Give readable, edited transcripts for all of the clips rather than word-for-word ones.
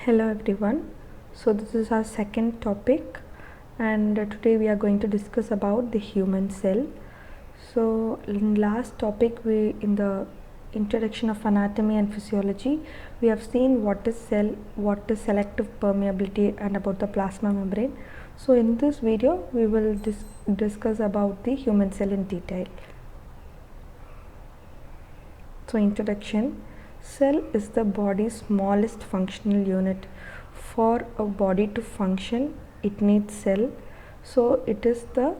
Hello everyone. So this is our second topic and today we are going to discuss about the human cell. So in last topic we in the introduction of anatomy and physiology we have seen what is cell, what is selective permeability and about the plasma membrane. So in this video we will discuss about the human cell in detail. So introduction. Cell is the body's smallest functional unit. For a body to function, it needs cell. So it is the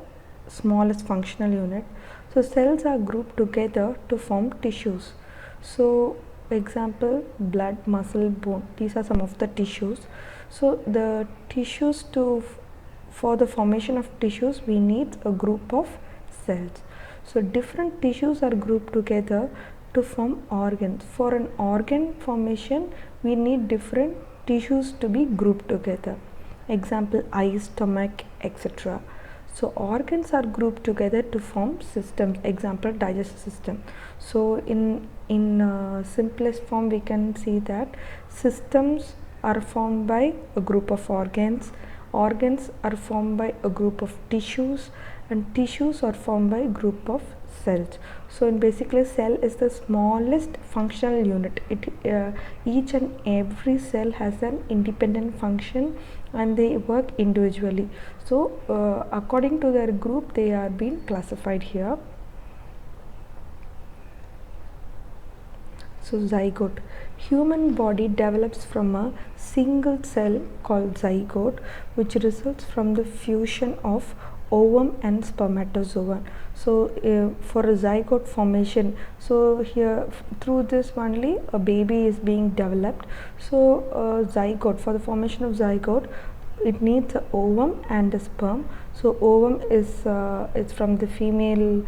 smallest functional unit. So cells are grouped together to form tissues. So example, blood, muscle, bone. These are some of the tissues. So the tissues for the formation of tissues we need a group of cells. So different tissues are grouped together to form organs. For an organ formation we need different tissues to be grouped together. Example, eye, stomach, etc. So organs are grouped together to form systems. Example, digestive system. So in simplest form we can see that systems are formed by a group of organs are formed by a group of tissues, and tissues are formed by a group of cells. So in basically cell is the smallest functional unit. Each and every cell has an independent function and they work individually. So according to their group they are being classified here. So zygote. Human body develops from a single cell called zygote, which results from the fusion of ovum and spermatozoa. So for a zygote formation, so here through this only a baby is being developed. So zygote, for the formation of zygote it needs a ovum and a sperm. So ovum is it's from the female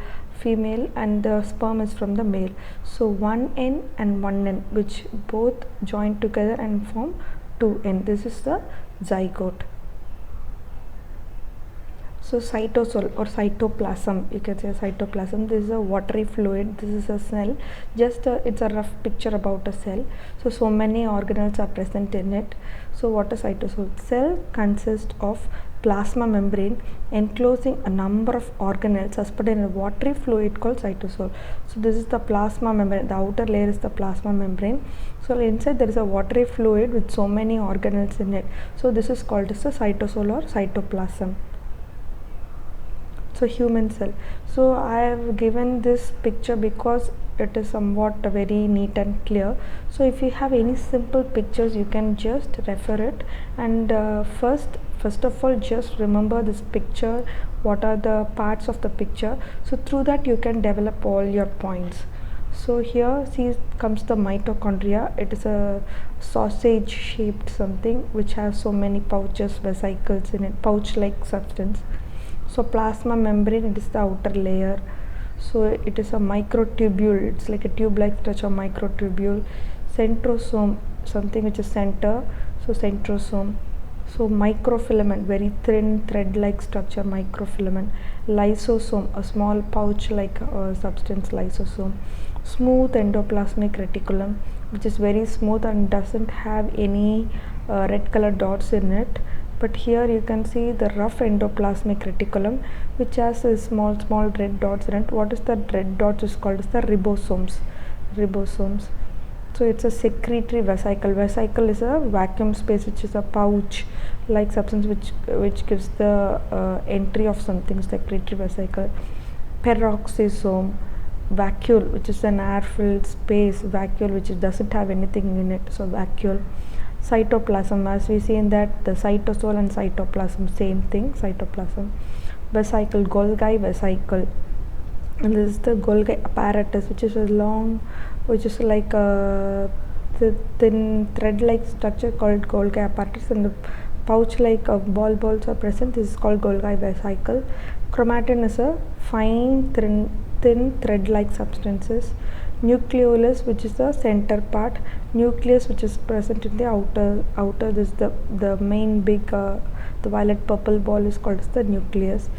and the sperm is from the male. So one N and one N which both join together and form 2N. This is the zygote. So cytosol or cytoplasm, you can say cytoplasm. This is a watery fluid. This is a cell. Just it's a rough picture about a cell. So many organelles are present in it. So what is cytosol? Cell consists of plasma membrane enclosing a number of organelles suspended in a watery fluid called cytosol. So this is the plasma membrane. The outer layer is the plasma membrane. So inside there is a watery fluid with so many organelles in it. So this is called as the cytosol or cytoplasm. So human cell. So I have given this picture because it is somewhat very neat and clear. So if you have any simple pictures you can just refer it, and first of all just remember this picture, what are the parts of the picture. So through that you can develop all your points. So here see comes the mitochondria. It is a sausage shaped something which has so many pouches, vesicles in it, pouch like substance. So plasma membrane, it is the outer layer. So it is a microtubule, it's like a tube like structure, microtubule. Centrosome, something which is center, so centrosome. So microfilament, very thin thread like structure, microfilament. Lysosome, a small pouch like substance, lysosome. Smooth endoplasmic reticulum, which is very smooth and doesn't have any red color dots in it. But here you can see the rough endoplasmic reticulum which has a small red dots in it. What is the red dots is called as the ribosomes. So it's a secretory vesicle. Vesicle is a vacuum space which is a pouch like substance which gives the entry of something, secretory vesicle. Peroxisome, vacuole, which is an air filled space, vacuole which doesn't have anything in it, so vacuole. Cytoplasm, as we see in that the cytosol and cytoplasm same thing, cytoplasm. Vesicle, Golgi vesicle, and this is the Golgi apparatus which is a long, which is like a thin thread like structure called Golgi apparatus, and the pouch like balls are present. This is called Golgi vesicle. Chromatin is a fine thin thread like substances. Nucleolus, which is the center part. Nucleus, which is present in the outer this is the main big the violet purple ball is called as the nucleus.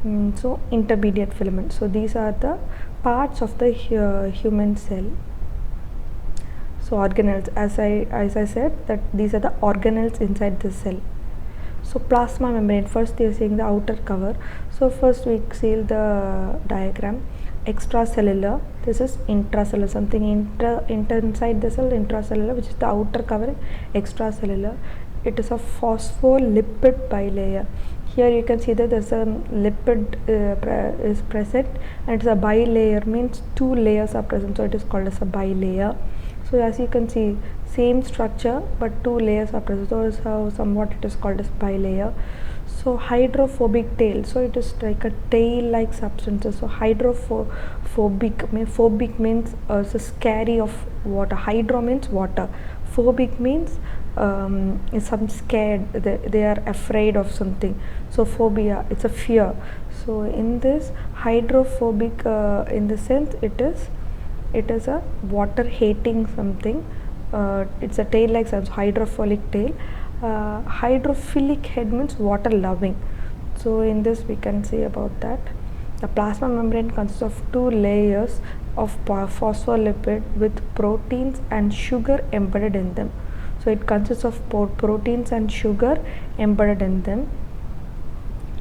So intermediate filament. So these are the parts of the human cell. So organelles, as I said, that these are the organelles inside the cell. So plasma membrane, first you are seeing the outer cover. So first we see the diagram. Extracellular, this is intracellular, something inside the cell, intracellular, which is the outer cover. Extracellular, it is a phospholipid bilayer. Here you can see that there's a lipid is present, and it's a bilayer, means two layers are present, so it is called as a bilayer. So as you can see, same structure but two layers are present, so somewhat it is called as bilayer. So hydrophobic tail, so it is like a tail like substances. So hydrophobic, phobic means so scary of water. Hydro means water, phobic means is some scared, they are afraid of something. So phobia, it's a fear. So in this hydrophobic, in the sense it is a water hating something. It's a tail like such, hydrophilic tail. Hydrophilic head means water loving. So in this we can say about that. The plasma membrane consists of two layers of phospholipid with proteins and sugar embedded in them. So it consists of proteins and sugar embedded in them.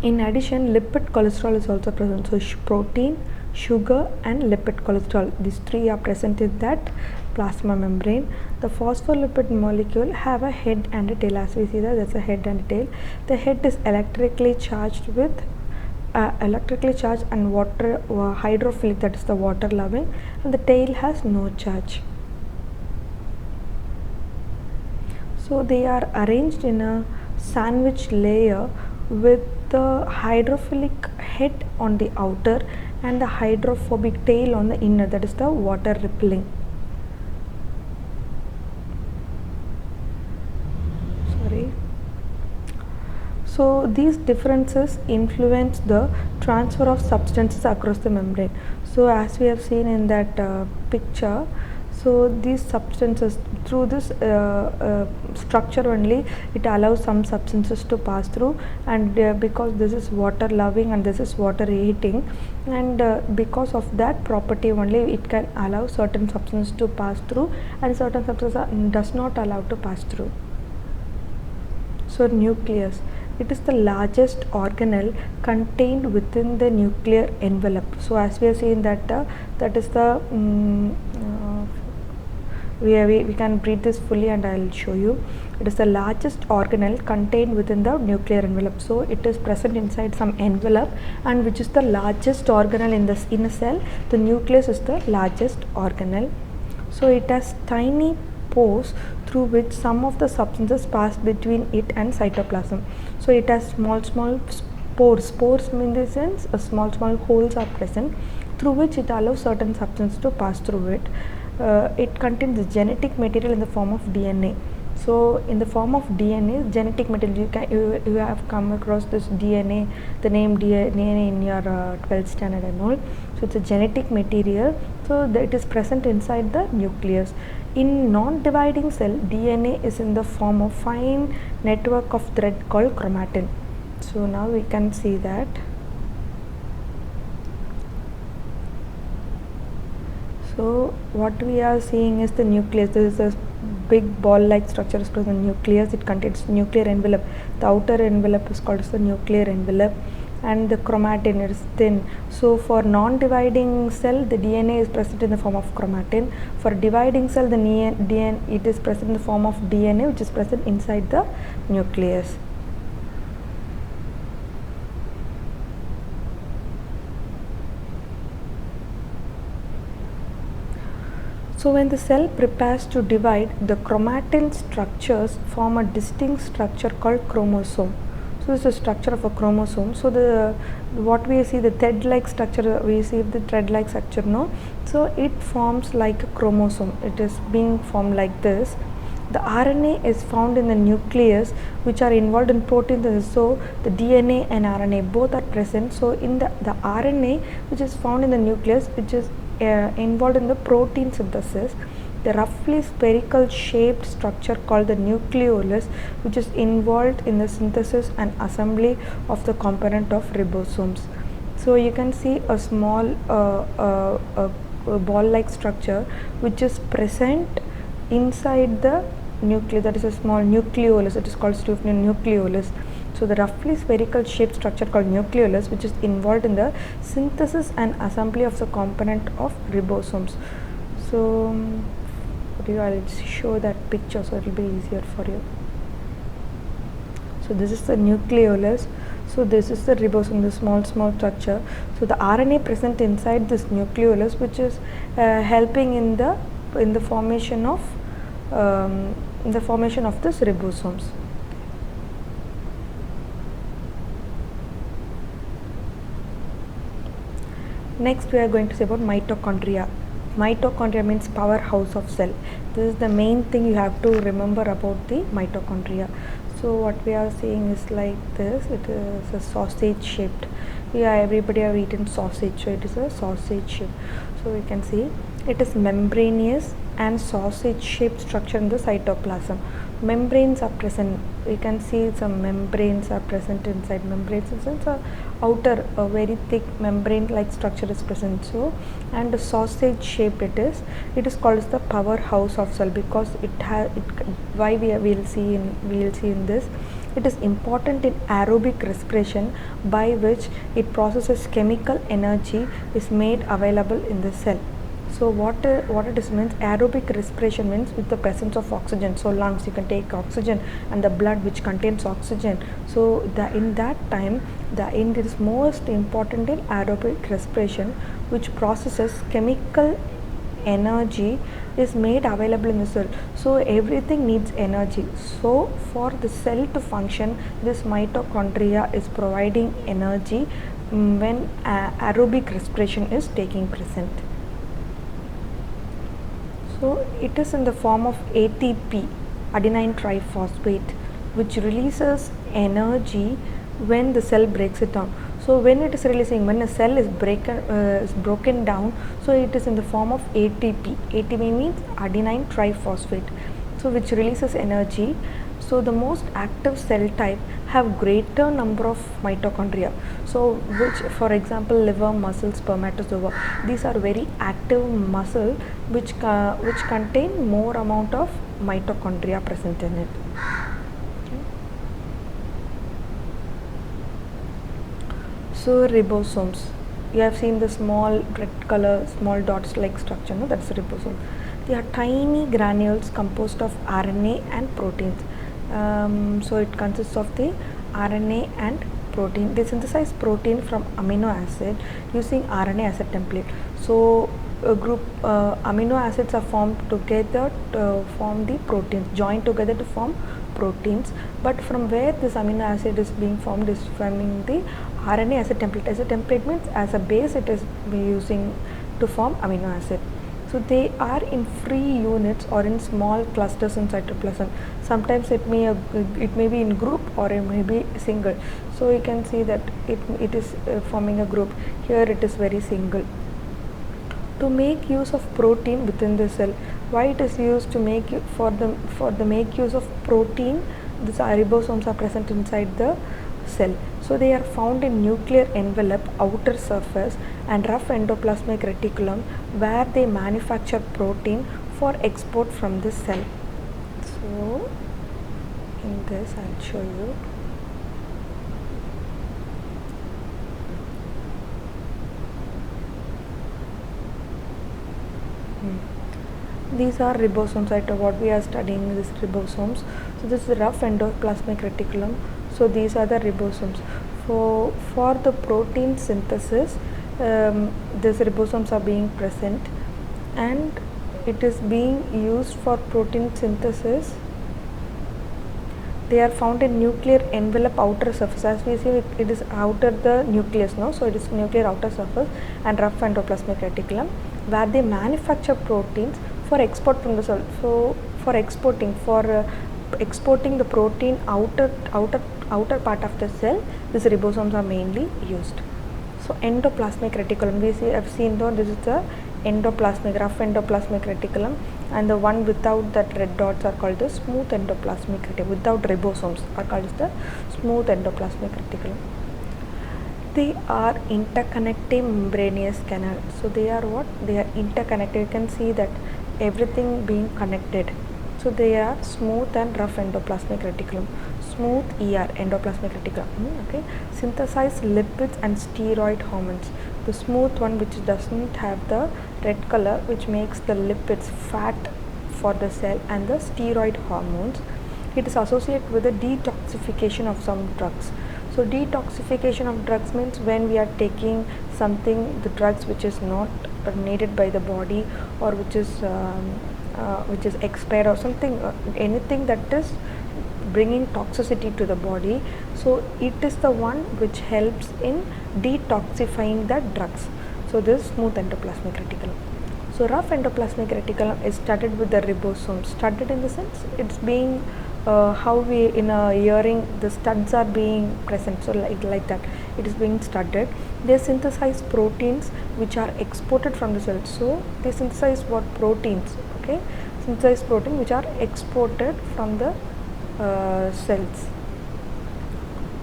In addition, lipid cholesterol is also present. So protein, sugar and lipid cholesterol, these three are present in that plasma membrane. The phospholipid molecule have a head and a tail. As we see that there's a head and a tail. The head is electrically charged and water hydrophilic, that is the water loving, and the tail has no charge. So they are arranged in a sandwich layer with the hydrophilic head on the outer and the hydrophobic tail on the inner, that is the water repelling. So these differences influence the transfer of substances across the membrane. So as we have seen in that picture, so these substances, through this structure only, it allows some substances to pass through, and because this is water loving and this is water eating, and because of that property only, it can allow certain substances to pass through and certain substances does not allow to pass through. So nucleus, it is the largest organelle contained within the nuclear envelope. So as we have seen that that is the we can read this fully and I will show you. It is the largest organelle contained within the nuclear envelope. So it is present inside some envelope, and which is the largest organelle in a cell. The nucleus is the largest organelle. So it has tiny pores through which some of the substances pass between it and cytoplasm. So it has small pores. Pores in the sense small holes are present through which it allows certain substances to pass through it. It contains genetic material in the form of DNA. So in the form of DNA, genetic material, you have come across this DNA, the name DNA in your 12th standard and all. So it's a genetic material, so that it is present inside the nucleus. In non-dividing cell, DNA is in the form of fine network of thread called chromatin. So now we can see that. So what we are seeing is the nucleus. This is a big ball-like structure is present in the nucleus. It contains nuclear envelope. The outer envelope is called as the nuclear envelope, and the chromatin is thin. So for non-dividing cell, the DNA is present in the form of chromatin. For dividing cell, the DNA it is present in the form of DNA, which is present inside the nucleus. So when the cell prepares to divide, the chromatin structures form a distinct structure called chromosome. So this is the structure of a chromosome. So what we see, the thread-like structure, we see the thread-like structure, no? So it forms like a chromosome. It is being formed like this. The RNA is found in the nucleus, which are involved in protein synthesis. So the DNA and RNA both are present. So in the RNA, which is found in the nucleus, which is involved in the protein synthesis, the roughly spherical shaped structure called the nucleolus, which is involved in the synthesis and assembly of the component of ribosomes. So you can see a small ball-like structure which is present inside the nucleus, that is a small nucleolus, it is called nucleolus. So the roughly spherical shaped structure called nucleolus, which is involved in the synthesis and assembly of the component of ribosomes. So I'll show that picture so it will be easier for you. So this is the nucleolus. So this is the ribosome, the small structure. So the RNA present inside this nucleolus, which is helping in the formation of this ribosomes. Next we are going to say about mitochondria. Mitochondria means powerhouse of cell. This is the main thing you have to remember about the mitochondria. So what we are seeing is like this. It is a sausage shaped. Yeah, everybody have eaten sausage, so it is a sausage shape. So we can see it is membranous and sausage shaped structure in the cytoplasm. Membranes are present. You can see some membranes are present inside. Membranes in sense outer, a very thick membrane like structure is present. So, and the sausage shape it is called as the powerhouse of cell, because why we will see in this, it is important in aerobic respiration, by which it processes chemical energy is made available in the cell. So what it is means, aerobic respiration means with the presence of oxygen. So lungs, you can take oxygen, and the blood which contains oxygen. So in that time, it is most important in aerobic respiration, which processes chemical energy is made available in the cell. So everything needs energy. So for the cell to function, this mitochondria is providing energy when aerobic respiration is taking present. So it is in the form of ATP, adenine triphosphate, which releases energy when the cell breaks it down. So when it is releasing, when a cell is broken down, so it is in the form of ATP. ATP means adenine triphosphate, so which releases energy. So the most active cell type have greater number of mitochondria. So which, for example, liver, muscle, spermatozoa, these are very active muscle which contain more amount of mitochondria present in it. So ribosomes, you have seen the small red color, small dots like structure, no? That's a ribosome. They are tiny granules composed of RNA and proteins. So it consists of the RNA and protein. They synthesize protein from amino acid using RNA as a template. So a group amino acids are formed together to form the proteins, joined together to form proteins. But from where this amino acid is being formed is forming the RNA as a template. As a template means as a base it is using to form amino acid. So they are in free units or in small clusters in cytoplasm. Sometimes it may be in group or it may be single. So you can see that it is forming a group. Here it is very single. To make use of protein within the cell, why it is used to make for the make use of protein, these ribosomes are present inside the cell. So they are found in nuclear envelope, outer surface, and rough endoplasmic reticulum, where they manufacture protein for export from the cell. So in this I'll show you. These are ribosomes, right? What we are studying is ribosomes. So this is the rough endoplasmic reticulum. So these are the ribosomes. For the protein synthesis, these ribosomes are being present, and it is being used for protein synthesis. They are found in nuclear envelope, outer surface. As we see, it is outer the nucleus, no? So it is nuclear outer surface and rough endoplasmic reticulum, where they manufacture proteins for export from the cell. So for exporting the protein outer part of the cell, these ribosomes are mainly used. So endoplasmic reticulum, I've seen though, this is the endoplasmic, rough endoplasmic reticulum, and the one without that red dots are called the smooth endoplasmic reticulum. Without ribosomes are called as the smooth endoplasmic reticulum. They are interconnecting membranous canal. So they are what? They are interconnected. You can see that everything being connected. So they are smooth and rough endoplasmic reticulum. Smooth ER, endoplasmic reticulum. Okay, synthesize lipids and steroid hormones. The smooth one, which doesn't have the red color, which makes the lipids fat for the cell, and the steroid hormones. It is associated with the detoxification of some drugs. So detoxification of drugs means when we are taking something, the drugs which is not needed by the body, or which is expired or something, anything that is bringing toxicity to the body. So it is the one which helps in detoxifying the drugs. So this is smooth endoplasmic reticulum. So rough endoplasmic reticulum is studded with the ribosomes. Studded in the sense it's being how we in a earring the studs are being present, so like that it is being studded. They synthesize proteins which are exported from the cell. So they synthesize what? Proteins. Okay, synthesize protein which are exported from the cells.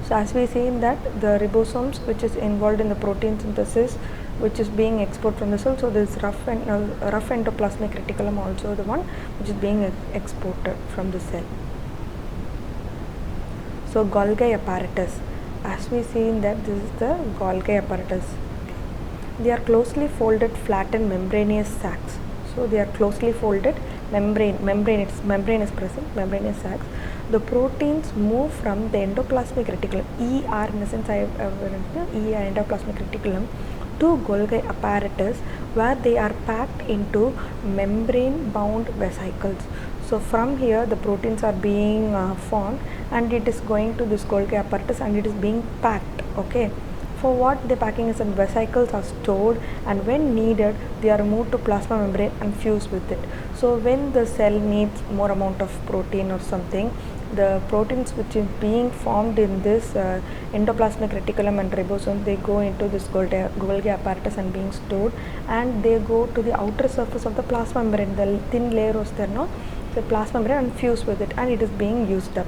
So as we see in that, the ribosomes which is involved in the protein synthesis which is being exported from the cell. So this rough endoplasmic reticulum also the one which is being exported from the cell. So Golgi apparatus, as we see in that, this is the Golgi apparatus. They are closely folded flattened membranous sacs. So they are closely folded membrane is present, membranous sacs. The proteins move from the endoplasmic reticulum, ER in the sense I have written ER, endoplasmic reticulum, to Golgi apparatus, where they are packed into membrane bound vesicles. So from here the proteins are being formed, and it is going to this Golgi apparatus and it is being packed. Okay, for what the packing is, and vesicles are stored, and when needed they are moved to plasma membrane and fused with it. So when the cell needs more amount of protein or something, the proteins which is being formed in this endoplasmic reticulum and ribosome, they go into this Golgi apparatus and being stored, and they go to the outer surface of the plasma membrane. The thin layer was there, no? The plasma membrane, and fused with it, and it is being used up.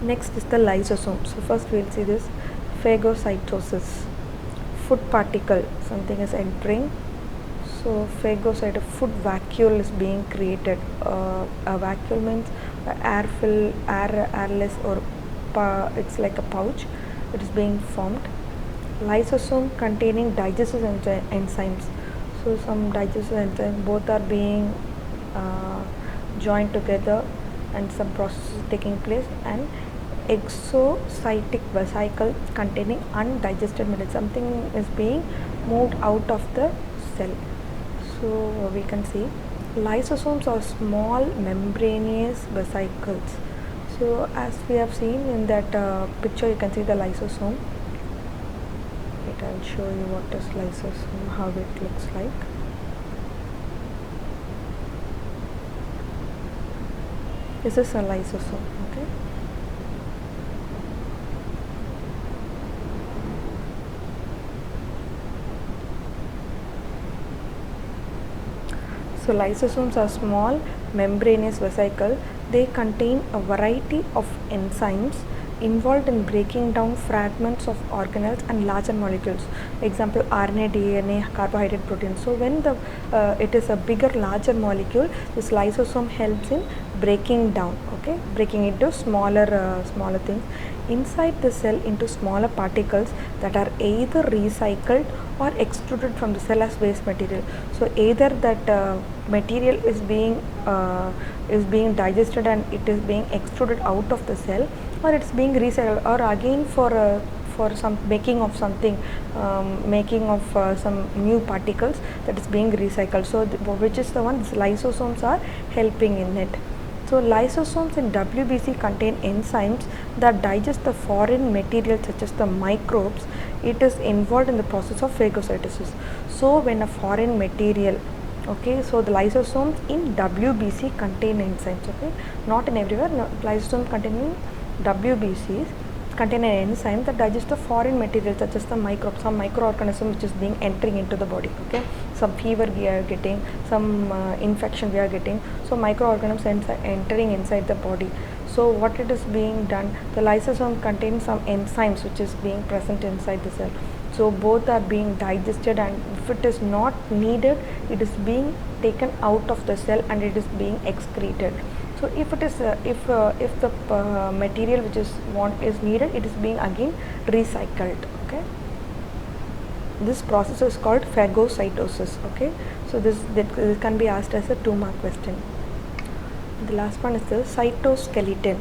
Next is the lysosome. So first we will see this phagocytosis. Food particle, something is entering. So phagocyte, a food vacuole is being created. A vacuole means airless, or it's like a pouch. It is being formed. Lysosome containing digestive enzymes. So some digestive enzymes, both are being joined together, and some process is taking place. And exocytic vesicle containing undigested material, something is being moved out of the cell. So we can see lysosomes are small membranous vesicles. So as we have seen in that picture, you can see the lysosome. Wait, I will show you what is lysosome, how it looks like. This is a lysosome. Okay. So lysosomes are small membranous vesicle. They contain a variety of enzymes involved in breaking down fragments of organelles and larger molecules. Example, RNA, DNA, carbohydrate, protein. So when the it is a bigger, larger molecule, this lysosome helps in breaking down. Okay, breaking into smaller things inside the cell into smaller particles that are either recycled or extruded from the cell as waste material. So either that material is being digested and it is being extruded out of the cell, or it's being recycled, or again for some making of something, making of some new particles that is being recycled. So which is the one these lysosomes are helping in it. So lysosomes in WBC contain enzymes that digest the foreign material such as the microbes. It is involved in the process of phagocytosis. So when a foreign material, okay, so the lysosomes in WBC contain enzymes. Okay, not in everywhere. No, lysosomes containing WBCs contain an enzyme that digests the foreign material such as the microbes, some microorganism which is being entering into the body. Okay, some fever we are getting, some infection we are getting, so microorganisms entering inside the body. So what it is being done, the lysosome contains some enzymes which is being present inside the cell. So both are being digested, and if it is not needed, it is being taken out of the cell and it is being excreted. So if it is if the material which is needed, it is being again recycled. Okay, this process is called phagocytosis. Okay, so this can be asked as a 2-mark question. The last one is the cytoskeleton.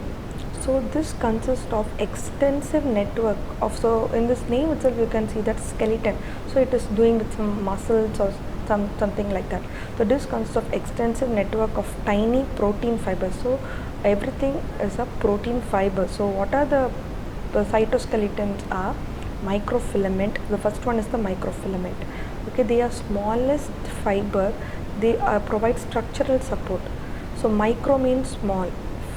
So this consists of extensive network of, so in this name itself you can see that skeleton, so it is doing with some muscles or something like that. So this consists of extensive network of tiny protein fibers. So everything is a protein fiber. So what are the cytoskeletons are? Microfilament. The first one is the microfilament. Okay, they are smallest fiber. They provide structural support. So micro means small,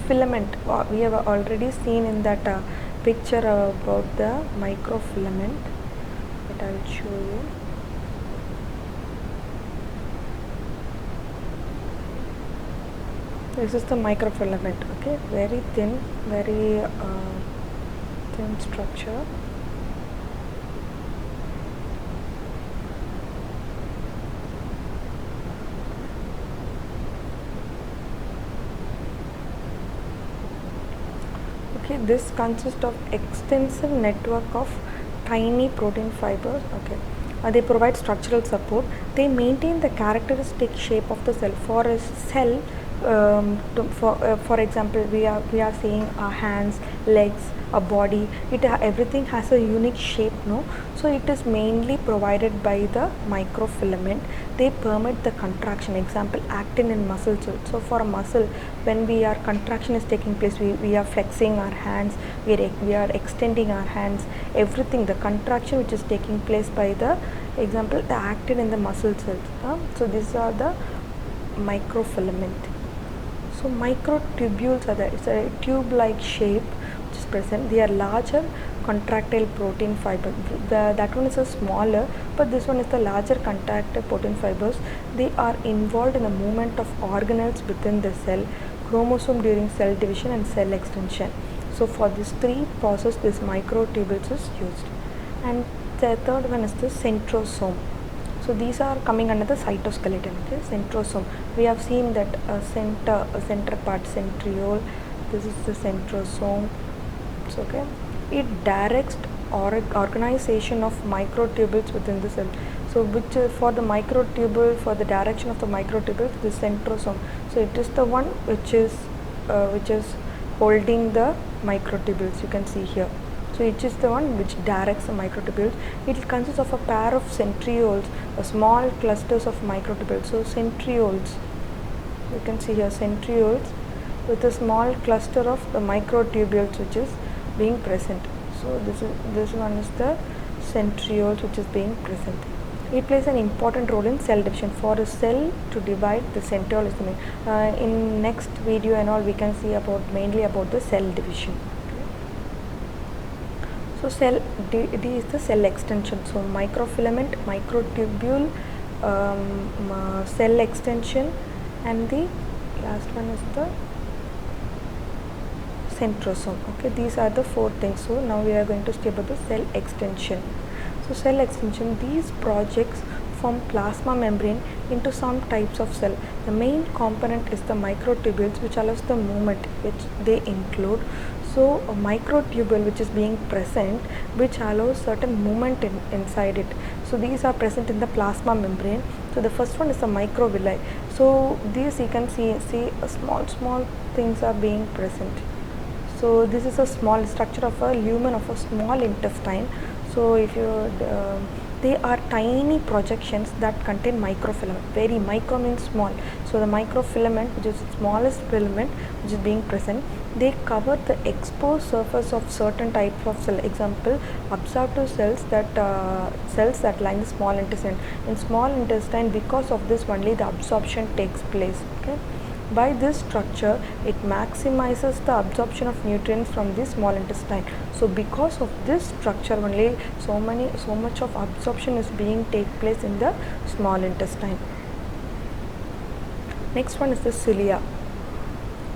filament we have already seen in that picture about the microfilament, but I will show you. This is the microfilament. Okay, very thin, very thin structure. Okay, this consists of extensive network of tiny protein fibers. Okay, they provide structural support. They maintain the characteristic shape of the cell. For a cell, for example, we are seeing our hands, legs, a body. Everything has a unique shape, no? So it is mainly provided by the microfilament. They permit the contraction. Example, actin in muscle cells. So for a muscle, when contraction is taking place, we are flexing our hands, we are extending our hands, everything, the contraction which is taking place by the example, the actin in the muscle cells. So these are the microfilament. So microtubules are there. It's a tube-like shape which is present. They are larger contractile protein fiber. That one is a smaller, but this one is the larger contractile protein fibers. They are involved in the movement of organelles within the cell, chromosome during cell division and cell extension. So for these three process, this microtubules is used. And the third one is the centrosome. So these are coming under the cytoskeleton. Okay, centrosome. We have seen that center part, centriole. This is the centrosome. So, okay, it directs organization of microtubules within the cell. So which for the microtubule, for the direction of the microtubules, the centrosome. So it is the one which is holding the microtubules. You can see here. So it is the one which directs the microtubules. It consists of a pair of centrioles, small clusters of microtubules. So centrioles, you can see here, centrioles with a small cluster of the microtubules which is being present. So this one is the centrioles which is being present. It plays an important role in cell division. For a cell to divide, the centriole is the main. In next video and all, we can see mainly about the cell division. So cell D is the cell extension. So microfilament, microtubule, cell extension, and the last one is the centrosome. Okay, these are the four things. So now we are going to see about the cell extension. So cell extension, these projects from plasma membrane into some types of cell. The main component is the microtubules, which allows the movement, which they include. So a microtubule which is being present, which allows certain movement inside it. So these are present in the plasma membrane. So the first one is the microvilli. So these you can see a small things are being present. So this is a small structure of a lumen of a small intestine. So if you they are tiny projections that contain microfilament. Very micro means small. So the microfilament, which is the smallest filament which is being present, they cover the exposed surface of certain types of cell. Example, absorptive cells that line the small intestine. In small intestine, because of this only the absorption takes place. Okay. By this structure, it maximizes the absorption of nutrients from the small intestine. So because of this structure only, so much of absorption is being take place in the small intestine. Next one is the cilia.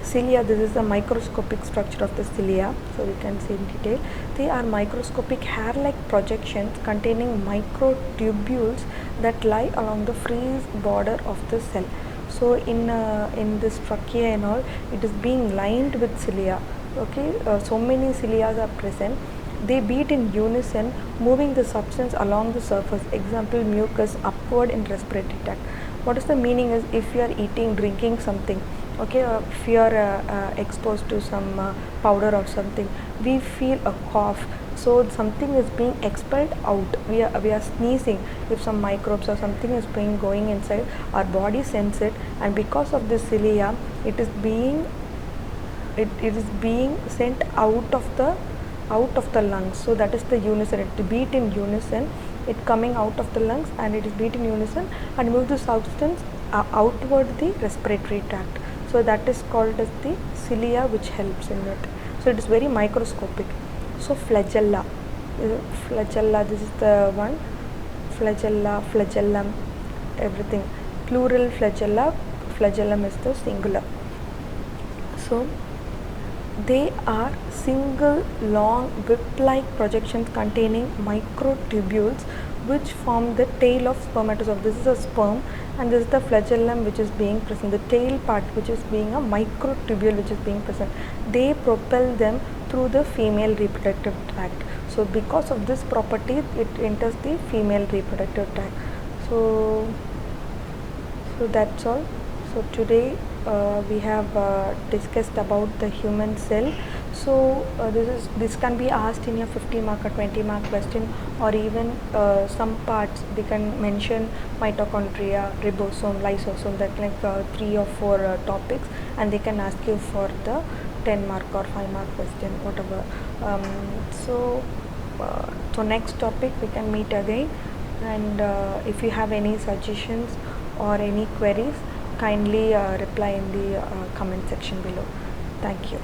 Cilia, this is the microscopic structure of the cilia, so you can see in detail. They are microscopic hair-like projections containing microtubules that lie along the frieze border of the cell. So in this trachea and all, it is being lined with cilia. Okay, so many cilia are present. They beat in unison, moving the substance along the surface. Example, mucus upward in respiratory tract. What is the meaning is, if you are eating, drinking something, okay, if you are exposed to some powder or something, we feel a cough, so something is being expelled out. We are sneezing, if some microbes or something is being going inside, our body sense it, and because of this cilia, it is being sent out of the lungs. So that is the unison, it beat in unison, it coming out of the lungs, and it is beat in unison and move the substance outward the respiratory tract. So that is called as the cilia, which helps in it. So it is very microscopic. So flagella, this is the one, flagella, flagellum, everything, plural flagella, flagellum is the singular. So they are single long whip-like projections containing microtubules which form the tail of spermatozoa. This is a sperm, and this is the flagellum which is being present, the tail part which is being a microtubule which is being present. They propel them through the female reproductive tract. So because of this property, it enters the female reproductive tract. So that's all. So today we have discussed about the human cell. So this can be asked in a 50 mark or 20 mark question, or even some parts they can mention mitochondria, ribosome, lysosome, that like 3 or 4 topics, and they can ask you for the 10 mark or 5 mark question, whatever. So next topic we can meet again, and if you have any suggestions or any queries, kindly reply in the comment section below. Thank you.